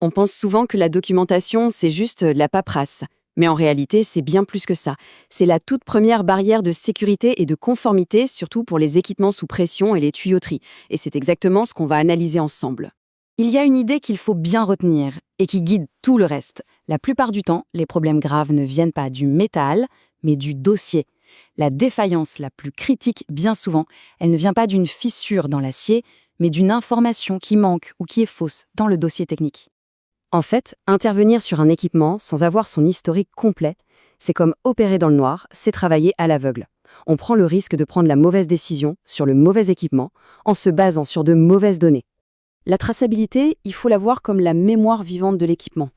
On pense souvent que la documentation, c'est juste de la paperasse. Mais en réalité, c'est bien plus que ça. C'est la toute première barrière de sécurité et de conformité, surtout pour les équipements sous pression et les tuyauteries. Et c'est exactement ce qu'on va analyser ensemble. Il y a une idée qu'il faut bien retenir et qui guide tout le reste. La plupart du temps, les problèmes graves ne viennent pas du métal, mais du dossier. La défaillance la plus critique, bien souvent, elle ne vient pas d'une fissure dans l'acier, mais d'une information qui manque ou qui est fausse dans le dossier technique. En fait, intervenir sur un équipement sans avoir son historique complet, c'est comme opérer dans le noir, c'est travailler à l'aveugle. On prend le risque de prendre la mauvaise décision sur le mauvais équipement en se basant sur de mauvaises données. La traçabilité, il faut la voir comme la mémoire vivante de l'équipement.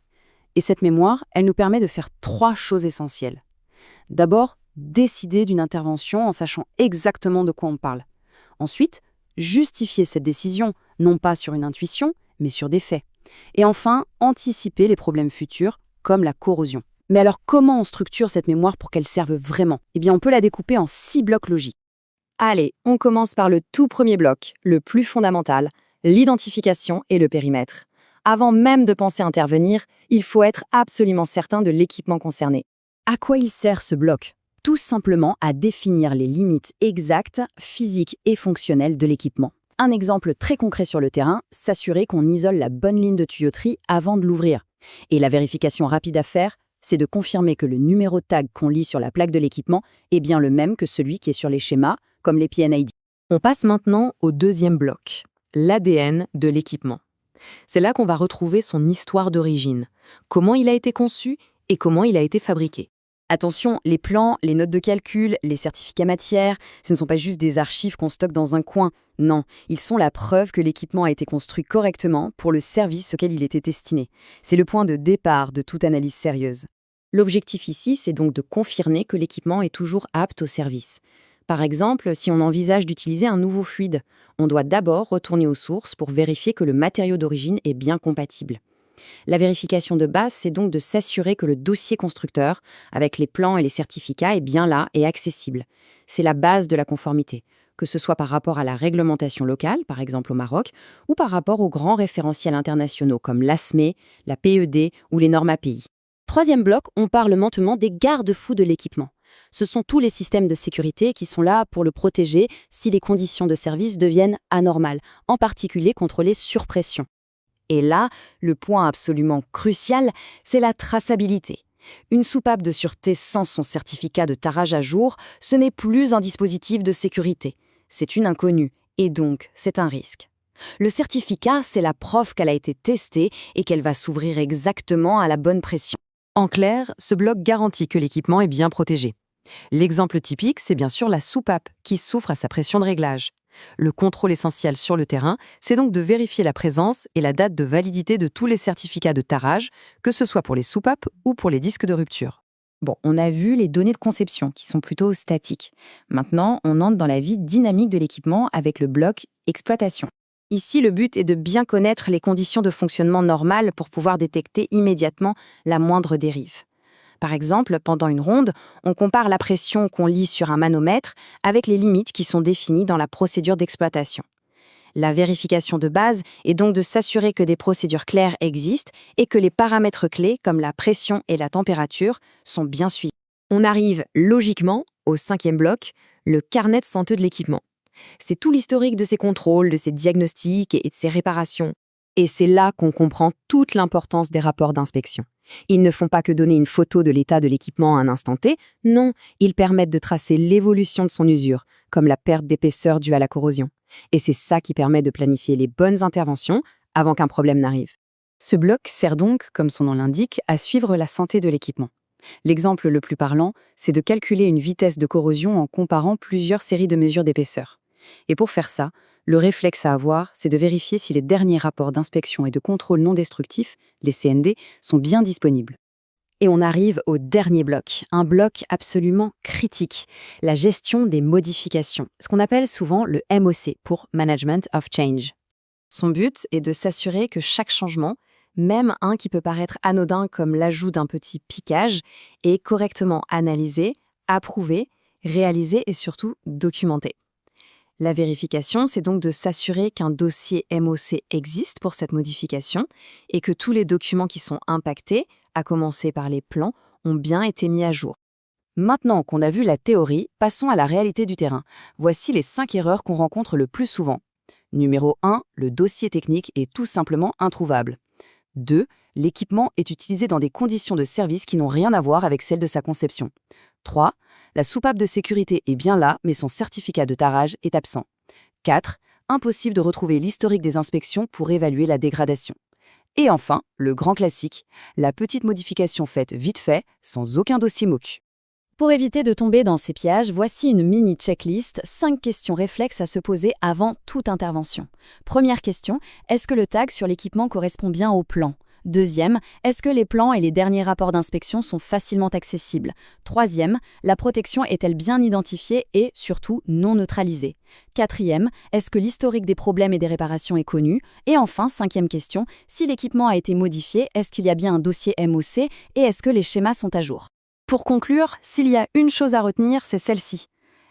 Et cette mémoire, elle nous permet de faire 3 choses essentielles. D'abord, décider d'une intervention en sachant exactement de quoi on parle. Ensuite, justifier cette décision, non pas sur une intuition, mais sur des faits. Et enfin, anticiper les problèmes futurs, comme la corrosion. Mais alors, comment on structure cette mémoire pour qu'elle serve vraiment? Eh bien, on peut la découper en 6 blocs logiques. Allez, on commence par le tout premier bloc, le plus fondamental, l'identification et le périmètre. Avant même de penser intervenir, il faut être absolument certain de l'équipement concerné. À quoi il sert ce bloc? Tout simplement à définir les limites exactes, physiques et fonctionnelles de l'équipement. Un exemple très concret sur le terrain, s'assurer qu'on isole la bonne ligne de tuyauterie avant de l'ouvrir. Et la vérification rapide à faire, c'est de confirmer que le numéro de tag qu'on lit sur la plaque de l'équipement est bien le même que celui qui est sur les schémas, comme les PNID. On passe maintenant au deuxième bloc, l'ADN de l'équipement. C'est là qu'on va retrouver son histoire d'origine, comment il a été conçu et comment il a été fabriqué. Attention, les plans, les notes de calcul, les certificats matières, ce ne sont pas juste des archives qu'on stocke dans un coin. Non, ils sont la preuve que l'équipement a été construit correctement pour le service auquel il était destiné. C'est le point de départ de toute analyse sérieuse. L'objectif ici, c'est donc de confirmer que l'équipement est toujours apte au service. Par exemple, si on envisage d'utiliser un nouveau fluide, on doit d'abord retourner aux sources pour vérifier que le matériau d'origine est bien compatible. La vérification de base, c'est donc de s'assurer que le dossier constructeur, avec les plans et les certificats, est bien là et accessible. C'est la base de la conformité, que ce soit par rapport à la réglementation locale, par exemple au Maroc, ou par rapport aux grands référentiels internationaux comme l'ASME, la PED ou les normes API. Troisième bloc, on parle maintenant des garde-fous de l'équipement. Ce sont tous les systèmes de sécurité qui sont là pour le protéger si les conditions de service deviennent anormales, en particulier contre les surpressions. Et là, le point absolument crucial, c'est la traçabilité. Une soupape de sûreté sans son certificat de tarage à jour, ce n'est plus un dispositif de sécurité. C'est une inconnue, et donc c'est un risque. Le certificat, c'est la preuve qu'elle a été testée et qu'elle va s'ouvrir exactement à la bonne pression. En clair, ce bloc garantit que l'équipement est bien protégé. L'exemple typique, c'est bien sûr la soupape qui souffre à sa pression de réglage. Le contrôle essentiel sur le terrain, c'est donc de vérifier la présence et la date de validité de tous les certificats de tarage, que ce soit pour les soupapes ou pour les disques de rupture. Bon, on a vu les données de conception qui sont plutôt statiques. Maintenant, on entre dans la vie dynamique de l'équipement avec le bloc exploitation. Ici, le but est de bien connaître les conditions de fonctionnement normales pour pouvoir détecter immédiatement la moindre dérive. Par exemple, pendant une ronde, on compare la pression qu'on lit sur un manomètre avec les limites qui sont définies dans la procédure d'exploitation. La vérification de base est donc de s'assurer que des procédures claires existent et que les paramètres clés, comme la pression et la température, sont bien suivis. On arrive logiquement au 5e bloc, le carnet de santé de l'équipement. C'est tout l'historique de ses contrôles, de ses diagnostics et de ses réparations. Et c'est là qu'on comprend toute l'importance des rapports d'inspection. Ils ne font pas que donner une photo de l'état de l'équipement à un instant T, non, ils permettent de tracer l'évolution de son usure, comme la perte d'épaisseur due à la corrosion. Et c'est ça qui permet de planifier les bonnes interventions avant qu'un problème n'arrive. Ce bloc sert donc, comme son nom l'indique, à suivre la santé de l'équipement. L'exemple le plus parlant, c'est de calculer une vitesse de corrosion en comparant plusieurs séries de mesures d'épaisseur. Et pour faire ça, le réflexe à avoir, c'est de vérifier si les derniers rapports d'inspection et de contrôle non destructif, les CND, sont bien disponibles. Et on arrive au dernier bloc, un bloc absolument critique, la gestion des modifications, ce qu'on appelle souvent le MOC pour Management of Change. Son but est de s'assurer que chaque changement, même un qui peut paraître anodin comme l'ajout d'un petit piquage, est correctement analysé, approuvé, réalisé et surtout documenté. La vérification, c'est donc de s'assurer qu'un dossier MOC existe pour cette modification et que tous les documents qui sont impactés, à commencer par les plans, ont bien été mis à jour. Maintenant qu'on a vu la théorie, passons à la réalité du terrain. Voici les 5 erreurs qu'on rencontre le plus souvent. Numéro 1, le dossier technique est tout simplement introuvable. 2, l'équipement est utilisé dans des conditions de service qui n'ont rien à voir avec celles de sa conception. 3, la soupape de sécurité est bien là, mais son certificat de tarage est absent. 4, impossible de retrouver l'historique des inspections pour évaluer la dégradation. Et enfin, le grand classique, la petite modification faite vite fait, sans aucun dossier MOC. Pour éviter de tomber dans ces pièges, voici une mini checklist, 5 questions réflexes à se poser avant toute intervention. Première question, est-ce que le tag sur l'équipement correspond bien au plan ? Deuxième, est-ce que les plans et les derniers rapports d'inspection sont facilement accessibles ? Troisième, la protection est-elle bien identifiée et, surtout, non neutralisée ? Quatrième, est-ce que l'historique des problèmes et des réparations est connu ? Et enfin, cinquième question, si l'équipement a été modifié, est-ce qu'il y a bien un dossier MOC et est-ce que les schémas sont à jour ? Pour conclure, s'il y a une chose à retenir, c'est celle-ci.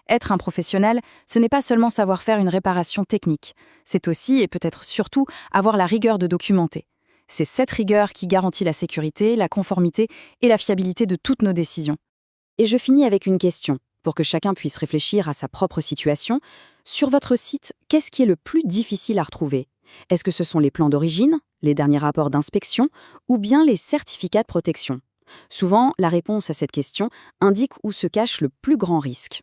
Être un professionnel, ce n'est pas seulement savoir faire une réparation technique. C'est aussi, et peut-être surtout, avoir la rigueur de documenter. C'est cette rigueur qui garantit la sécurité, la conformité et la fiabilité de toutes nos décisions. Et je finis avec une question, pour que chacun puisse réfléchir à sa propre situation. Sur votre site, qu'est-ce qui est le plus difficile à retrouver ? Est-ce que ce sont les plans d'origine, les derniers rapports d'inspection, ou bien les certificats de protection ? Souvent, la réponse à cette question indique où se cache le plus grand risque.